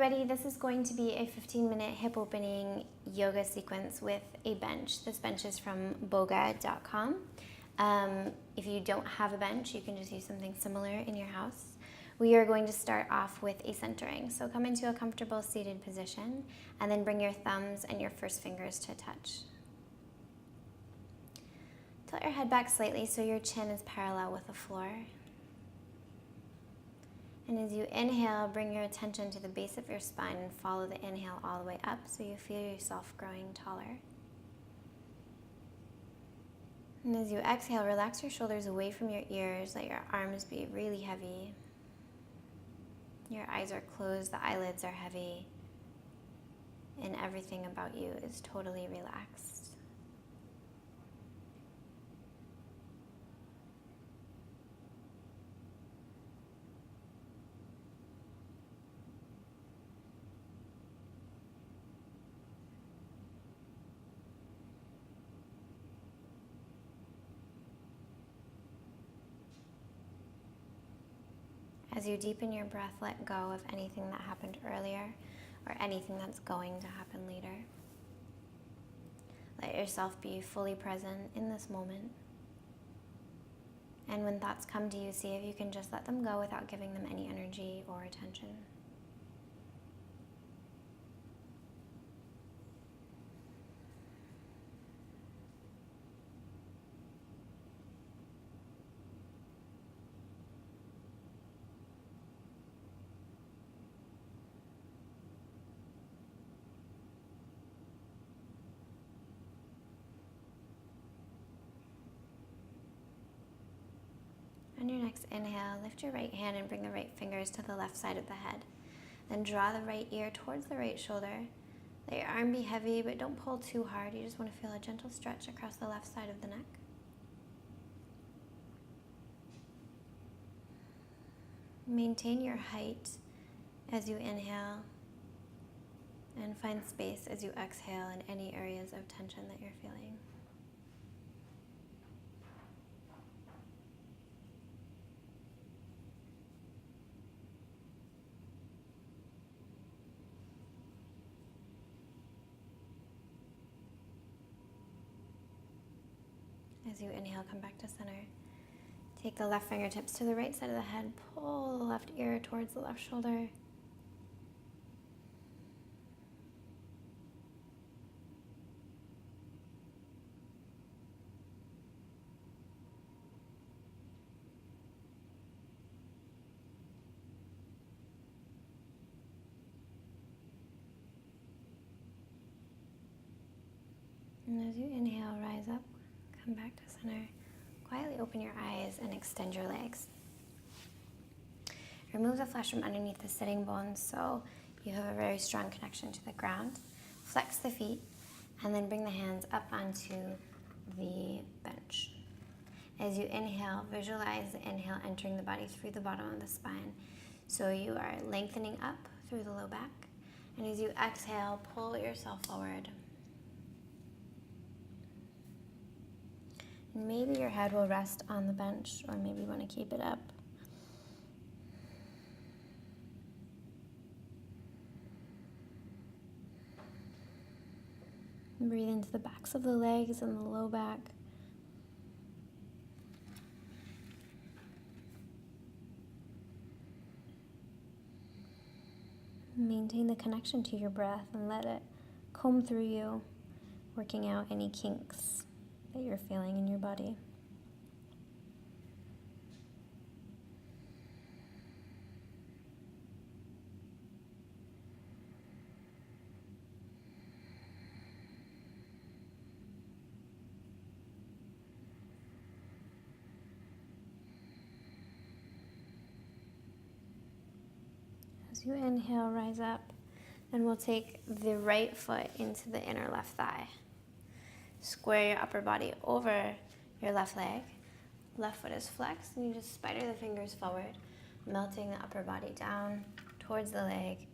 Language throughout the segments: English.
everybody, this is going to be a 15-minute hip opening yoga sequence with a bench. This bench is from Bhoga.com. If you don't have a bench, you can just use something similar in your house. We are going to start off with a centering. So come into a comfortable seated position and then bring your thumbs and your first fingers to touch. Tilt your head back slightly so your chin is parallel with the floor. And as you inhale, bring your attention to the base of your spine and follow the inhale all the way up so you feel yourself growing taller. And as you exhale, relax your shoulders away from your ears, let your arms be really heavy. Your eyes are closed, the eyelids are heavy, and everything about you is totally relaxed. As you deepen your breath, let go of anything that happened earlier or anything that's going to happen later. Let yourself be fully present in this moment. And when thoughts come to you, see if you can just let them go without giving them any energy or attention. On your next inhale, lift your right hand and bring the right fingers to the left side of the head. Then draw the right ear towards the right shoulder. Let your arm be heavy, but don't pull too hard. You just want to feel a gentle stretch across the left side of the neck. Maintain your height as you inhale and find space as you exhale in any areas of tension that you're feeling. As you inhale, come back to center. Take the left fingertips to the right side of the head. Pull the left ear towards the left shoulder. And as you inhale, rise up. Come back to center. Quietly open your eyes and extend your legs. Remove the flesh from underneath the sitting bones so you have a very strong connection to the ground. Flex the feet and then bring the hands up onto the bench. As you inhale, visualize the inhale entering the body through the bottom of the spine. So you are lengthening up through the low back. And as you exhale, pull yourself forward. Maybe your head will rest on the bench, or maybe you want to keep it up. Breathe into the backs of the legs and the low back. Maintain the connection to your breath and let it comb through you, working out any kinks that you're feeling in your body. As you inhale, rise up, and we'll take the right foot into the inner left thigh. Square your upper body over your left leg. Left foot is flexed, and you just spider the fingers forward, melting the upper body down towards the leg,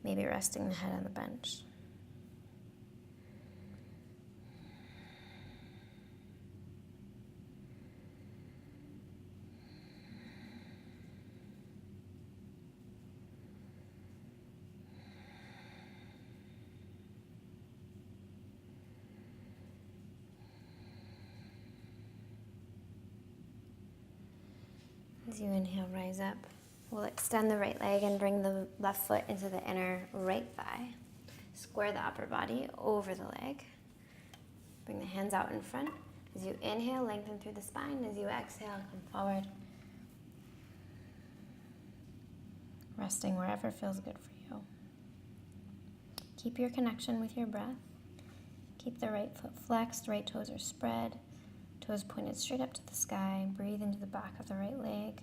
maybe resting the head on the bench. As you inhale, rise up. We'll extend the right leg and bring the left foot into the inner right thigh. Square the upper body over the leg. Bring the hands out in front. As you inhale, lengthen through the spine. As you exhale, come forward. Resting wherever feels good for you. Keep your connection with your breath. Keep the right foot flexed, right toes are spread. Toes pointed straight up to the sky. Breathe into the back of the right leg.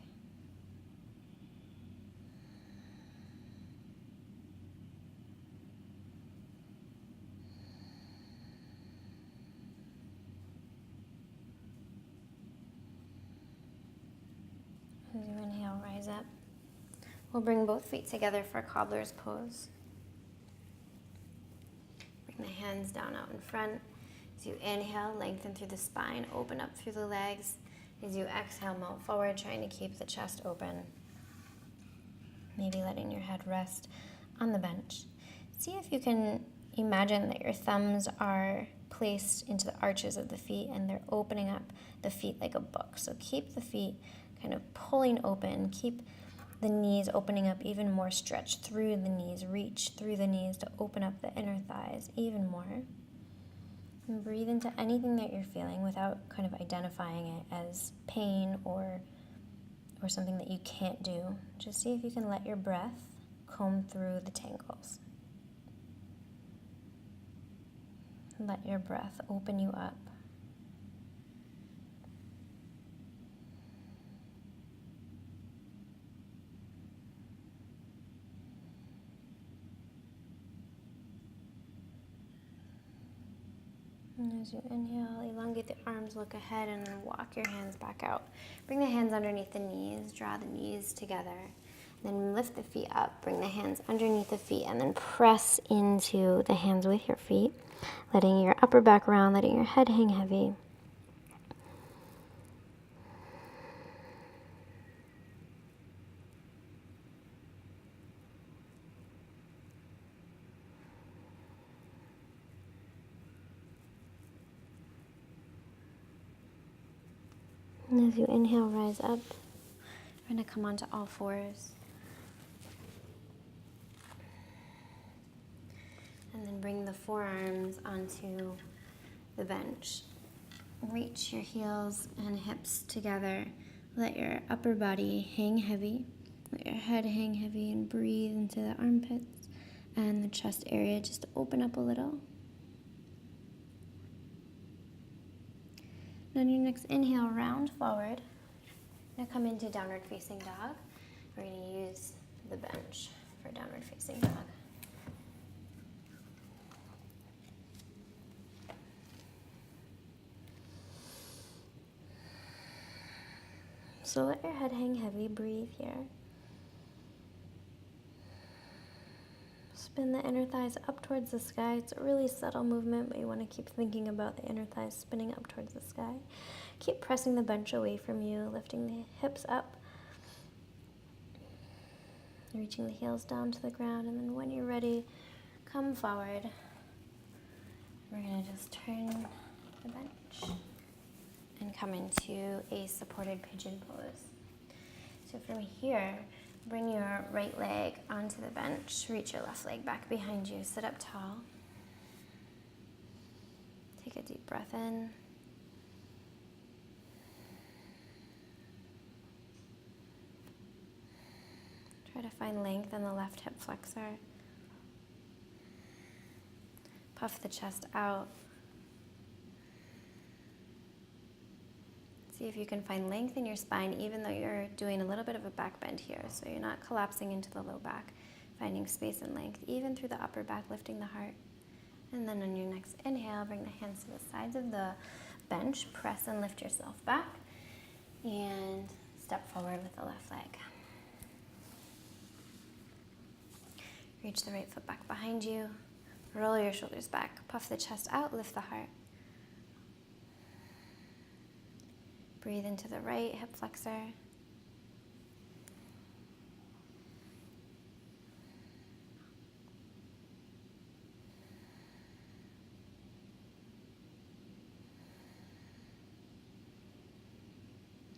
As you inhale, rise up. We'll bring both feet together for cobbler's pose. Bring the hands down out in front. As you inhale, lengthen through the spine, open up through the legs. As you exhale, melt forward, trying to keep the chest open. Maybe letting your head rest on the bench. See if you can imagine that your thumbs are placed into the arches of the feet and they're opening up the feet like a book. So keep the feet kind of pulling open. Keep the knees opening up even more, stretch through the knees, reach through the knees to open up the inner thighs even more. And breathe into anything that you're feeling without kind of identifying it as pain or something that you can't do. Just see if you can let your breath comb through the tangles. Let your breath open you up. And as you inhale, elongate the arms, look ahead, and then walk your hands back out. Bring the hands underneath the knees, draw the knees together. Then lift the feet up, bring the hands underneath the feet, and then press into the hands with your feet, letting your upper back round, letting your head hang heavy. And as you inhale, rise up. We're going to come onto all fours. And then bring the forearms onto the bench. Reach your heels and hips together. Let your upper body hang heavy. Let your head hang heavy and breathe into the armpits and the chest area just to open up a little. On your next inhale, round forward. Now come into downward facing dog. We're going to use the bench for downward facing dog. So let your head hang heavy, breathe here. Spin the inner thighs up towards the sky. It's a really subtle movement, but you want to keep thinking about the inner thighs spinning up towards the sky. Keep pressing the bench away from you, lifting the hips up, reaching the heels down to the ground, and then when you're ready, come forward. We're going to just turn the bench and come into a supported pigeon pose. So from here, bring your right leg onto the bench. Reach your left leg back behind you. Sit up tall. Take a deep breath in. Try to find length in the left hip flexor. Puff the chest out. See if you can find length in your spine, even though you're doing a little bit of a back bend here. So you're not collapsing into the low back, finding space and length, even through the upper back, lifting the heart. And then on your next inhale, bring the hands to the sides of the bench, press and lift yourself back, and step forward with the left leg. Reach the right foot back behind you, roll your shoulders back, puff the chest out, lift the heart. Breathe into the right hip flexor.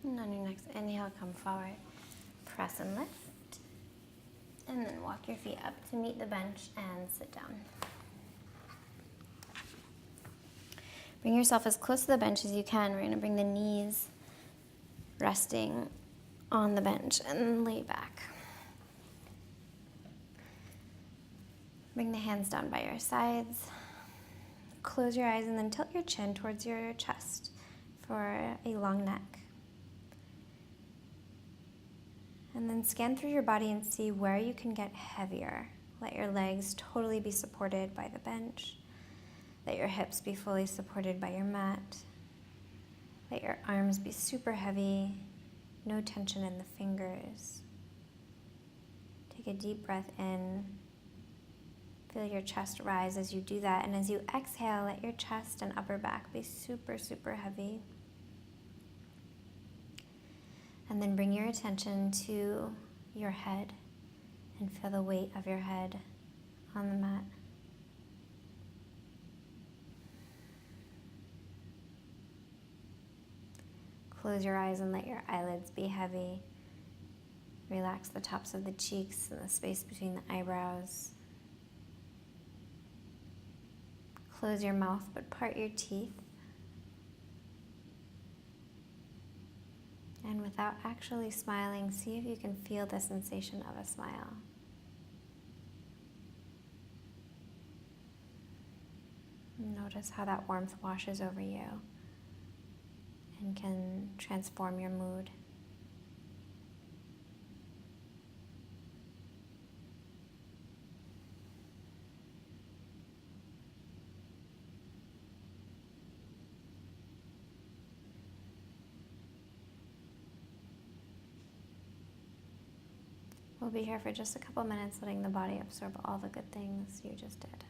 And And on your next inhale, come forward, press and lift. And then walk your feet up to meet the bench and sit down. Bring yourself as close to the bench as you can. We're going to bring the knees resting on the bench and lay back. Bring the hands down by your sides. Close your eyes and then tilt your chin towards your chest for a long neck. And then scan through your body and see where you can get heavier. Let your legs totally be supported by the bench. Let your hips be fully supported by your mat. Let your arms be super heavy. No tension in the fingers. Take a deep breath in. Feel your chest rise as you do that. And as you exhale, let your chest and upper back be super, super heavy. And then bring your attention to your head and feel the weight of your head on the mat. Close your eyes and let your eyelids be heavy. Relax the tops of the cheeks and the space between the eyebrows. Close your mouth, but part your teeth. And without actually smiling, see if you can feel the sensation of a smile. Notice how that warmth washes over you and can transform your mood. We'll be here for just a couple minutes, letting the body absorb all the good things you just did.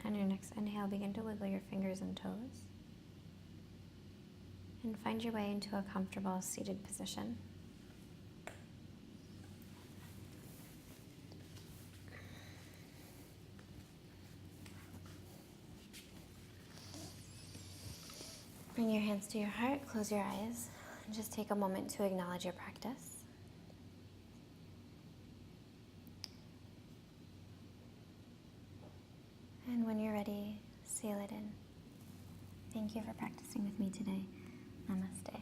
On your next inhale, begin to wiggle your fingers and toes. And find your way into a comfortable seated position. Bring your hands to your heart, close your eyes, and just take a moment to acknowledge your practice. And when you're ready, seal it in. Thank you for practicing with me today. Namaste.